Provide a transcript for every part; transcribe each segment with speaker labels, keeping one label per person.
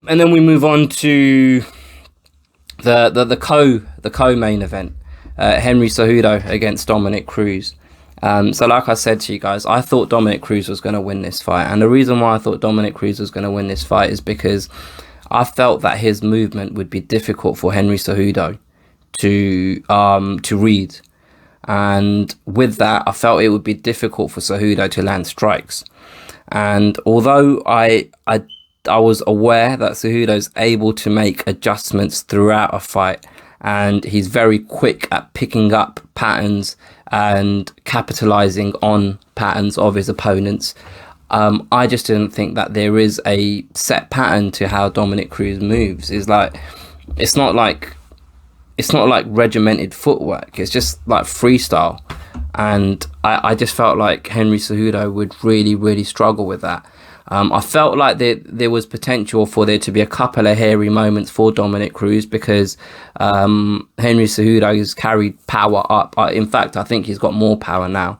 Speaker 1: And then we move on to the co main event, Henry Cejudo against Dominick Cruz. So like I said to you guys, I thought Dominick Cruz was going to win this fight, and the reason why I thought Dominick Cruz was going to win this fight is because I felt that his movement would be difficult for Henry Cejudo to read, and with that, I felt it would be difficult for Cejudo to land strikes. And although I was aware that Cejudo's able to make adjustments throughout a fight, and he's very quick at picking up patterns and capitalizing on patterns of his opponents, I just didn't think that there is a set pattern to how Dominick Cruz moves. It's not like regimented footwork. It's just like freestyle, and I just felt like Henry Cejudo would really struggle with that. I felt like there was potential for there to be a couple of hairy moments for Dominick Cruz because Henry Cejudo has carried power up. In fact, I think he's got more power now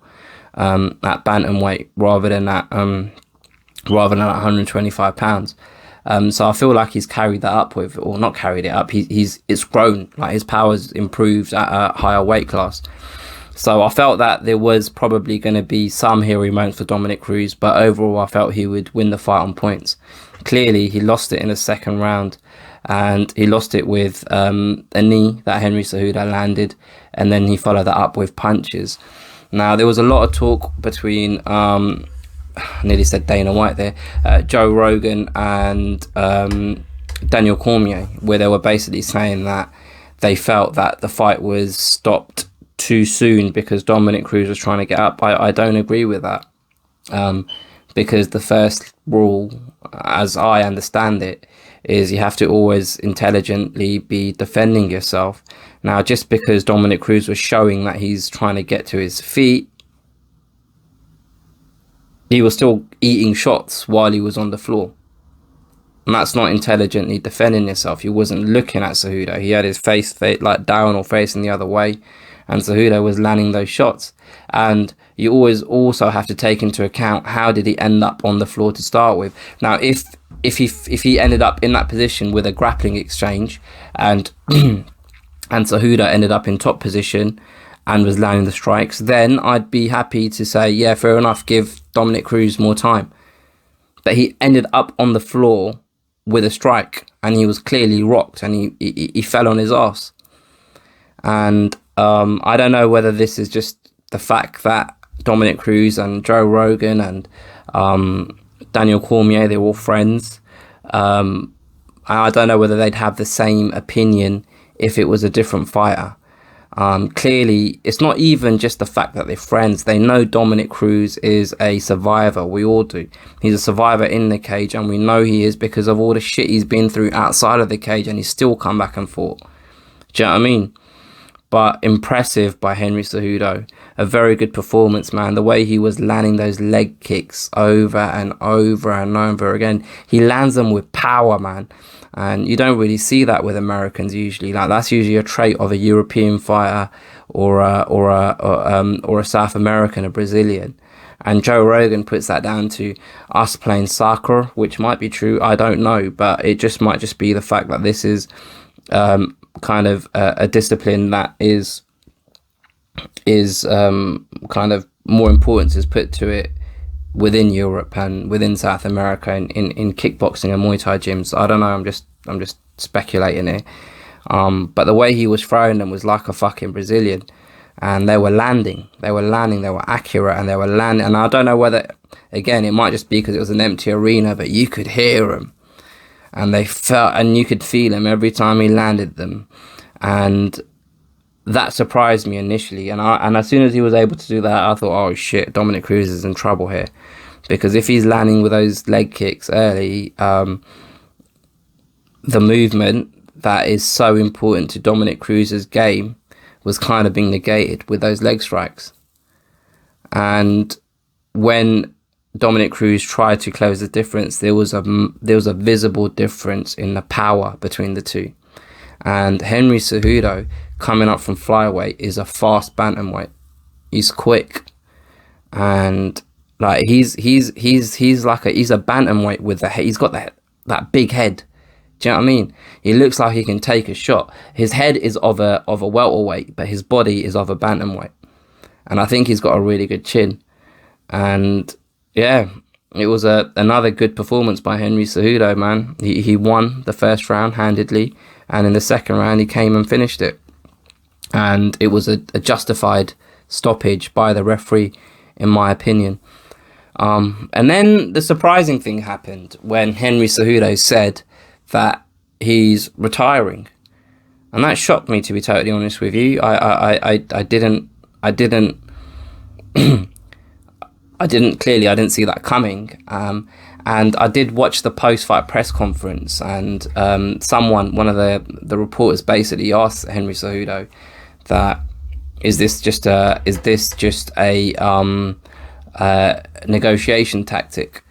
Speaker 1: at bantamweight rather than at 125 pounds. So I feel like he's carried that up or not carried it up. It's grown, like his power's improved at a higher weight class. So I felt that there was probably going to be some hairy moments for Dominick Cruz, but overall I felt he would win the fight on points. Clearly, he lost it in the second round, and he lost it with a knee that Henry Cejudo landed, and then he followed that up with punches. Now, there was a lot of talk between, I nearly said Dana White there, Joe Rogan and Daniel Cormier, where they were basically saying that they felt that the fight was stopped too soon because Dominick Cruz was trying to get up. I don't agree with that, because the first rule, as I understand it, is you have to always intelligently be defending yourself. Now, just because Dominick Cruz was showing that he's trying to get to his feet, he was still eating shots while he was on the floor. And that's not intelligently defending yourself. He wasn't looking at Cejudo. He had his face like down or facing the other way, and Cejudo was landing those shots. And you always also have to take into account, how did he end up on the floor to start with? Now, if he ended up in that position with a grappling exchange, and and Cejudo ended up in top position and was landing the strikes, then I'd be happy to say, yeah, fair enough, give Dominick Cruz more time. But he ended up on the floor with a strike, and he was clearly rocked, and he fell on his ass. And I don't know whether this is just the fact that Dominick Cruz and Joe Rogan and Daniel Cormier, they're all friends. I don't know whether they'd have the same opinion if it was a different fighter. Clearly, it's not even just the fact that they're friends. They know Dominick Cruz is a survivor. We all do. He's a survivor in the cage, and we know he is because of all the shit he's been through outside of the cage, and he's still come back and fought. Do you know what I mean? But impressive by Henry Cejudo. A very good performance, man. The way he was landing those leg kicks over and over and over again. He lands them with power, man. And you don't really see that with Americans usually. Like, that's usually a trait of a European fighter or a South American, a Brazilian. And Joe Rogan puts that down to us playing soccer, which might be true. I don't know, but it just might just be the fact that this is kind of a discipline that is kind of more importance is put to it within Europe and within South America in kickboxing and Muay Thai gyms. I don't know, I'm just speculating here. But the way he was throwing them was like a fucking Brazilian, and they were landing, they were accurate, and they were landing. And I don't know whether, again, it might just be because it was an empty arena, but you could hear them, and they felt, and you could feel him every time he landed them. And that surprised me initially, and as soon as he was able to do that, I thought, oh shit, Dominick Cruz is in trouble here, because if he's landing with those leg kicks early, the movement that is so important to Dominick Cruz's game was kind of being negated with those leg strikes. And when Dominick Cruz tried to close the difference, there was a visible difference in the power between the two. And Henry Cejudo, coming up from flyweight, is a fast bantamweight. He's quick, and like he's a bantamweight with he's got that big head. Do you know what I mean? He looks like he can take a shot. His head is of a welterweight, but his body is of a bantamweight. And I think he's got a really good chin. And yeah, it was another good performance by Henry Cejudo, man. He won the first round handedly, and in the second round he came and finished it. And it was a justified stoppage by the referee, in my opinion. And then the surprising thing happened when Henry Cejudo said that he's retiring, and that shocked me, to be totally honest with you. I didn't I didn't see that coming. And I did watch the post-fight press conference, and one of the reporters basically asked Henry Cejudo that is this just a negotiation tactic?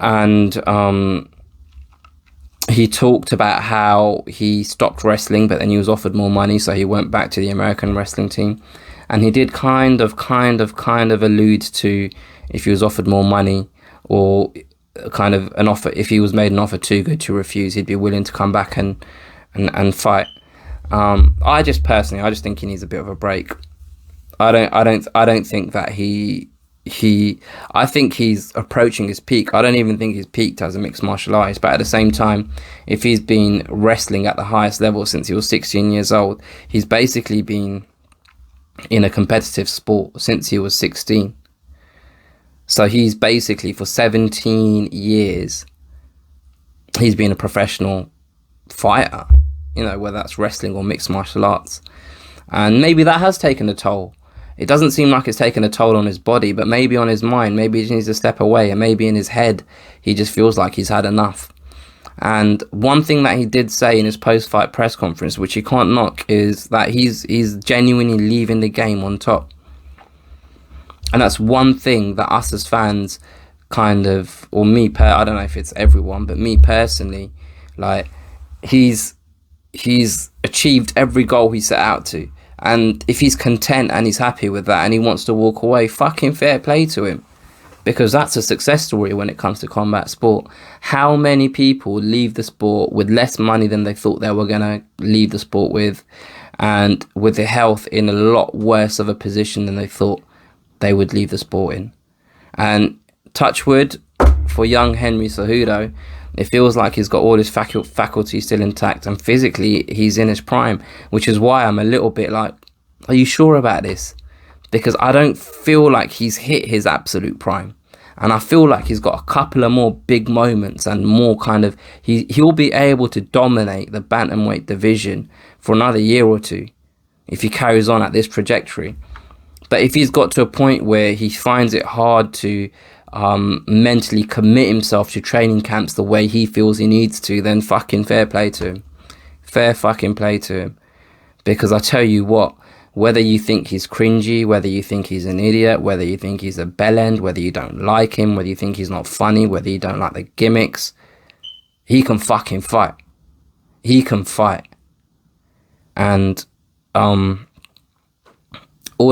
Speaker 1: And he talked about how he stopped wrestling, but then he was offered more money, so he went back to the American wrestling team. And he did kind of allude to, if he was offered more money, or kind of an offer, if he was made an offer too good to refuse, he'd be willing to come back and fight. I just think he needs a bit of a break. I don't think that I think he's approaching his peak. I don't even think he's peaked as a mixed martial artist, but at the same time, if he's been wrestling at the highest level since he was 16 years old, he's basically been in a competitive sport since he was 16. So he's basically, for 17 years, he's been a professional fighter, whether that's wrestling or mixed martial arts. And maybe that has taken a toll. It doesn't seem like it's taken a toll on his body, but maybe on his mind. Maybe he just needs to step away, and maybe in his head, he just feels like he's had enough. And one thing that he did say in his post-fight press conference, which you can't knock, is that he's genuinely leaving the game on top. And that's one thing that us as fans I don't know if it's everyone, but me personally, like, he's achieved every goal he set out to. And if he's content and he's happy with that and he wants to walk away, fucking fair play to him. Because that's a success story when it comes to combat sport. How many people leave the sport with less money than they thought they were going to leave the sport with, and with their health in a lot worse of a position than they thought they would leave the sport in. And touch wood, for young Henry Cejudo, it feels like he's got all his faculties still intact, and physically he's in his prime, which is why I'm a little bit like, are you sure about this? Because I don't feel like he's hit his absolute prime. And I feel like he's got a couple of more big moments, and more he'll be able to dominate the bantamweight division for another year or two if he carries on at this trajectory. But if he's got to a point where he finds it hard to mentally commit himself to training camps the way he feels he needs to, then fucking fair play to him. Fair fucking play to him. Because I tell you what, whether you think he's cringy, whether you think he's an idiot, whether you think he's a bellend, whether you don't like him, whether you think he's not funny, whether you don't like the gimmicks, he can fucking fight. He can fight. And all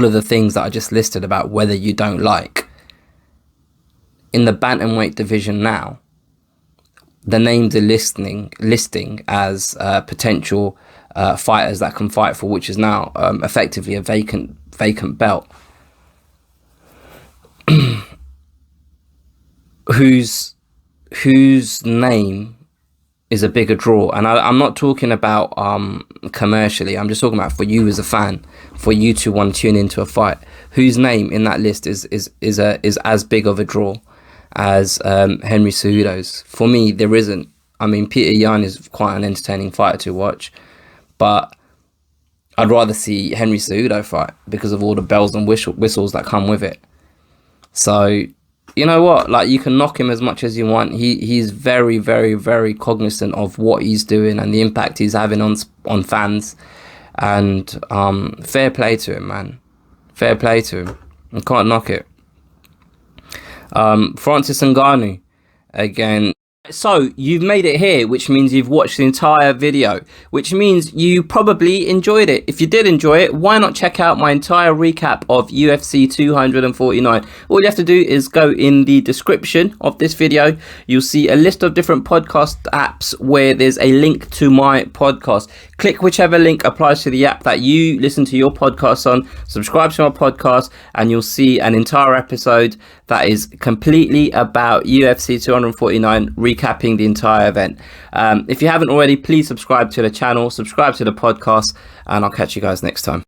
Speaker 1: of the things that I just listed about whether you don't like, in the bantamweight division now, the names are listing as potential fighters that can fight for, which is now effectively a vacant belt. whose name is a bigger draw? And I'm not talking about commercially. I'm just talking about for you as a fan, for you to want to tune into a fight. Whose name in that list is as big of a draw as Henry Cejudo's? For me, there isn't. I mean, Peter Yan is quite an entertaining fighter to watch, but I'd rather see Henry Cejudo fight because of all the bells and whistles that come with it. So, you know what? Like, you can knock him as much as you want. He's very, very, very cognizant of what he's doing and the impact he's having on fans. And fair play to him, man. Fair play to him. You can't knock it. Francis Ngannou, again, So you've made it here, which means you've watched the entire video, which means you probably enjoyed it. If you did enjoy it, why not check out my entire recap of UFC 249? All you have to do is go in the description of this video. You'll see a list of different podcast apps where there's a link to my podcast. Click whichever link applies to the app that you listen to your podcast on, subscribe to my podcast, and you'll see an entire episode that is completely about UFC 249, recapping the entire event. If you haven't already, please subscribe to the channel, subscribe to the podcast, and I'll catch you guys next time.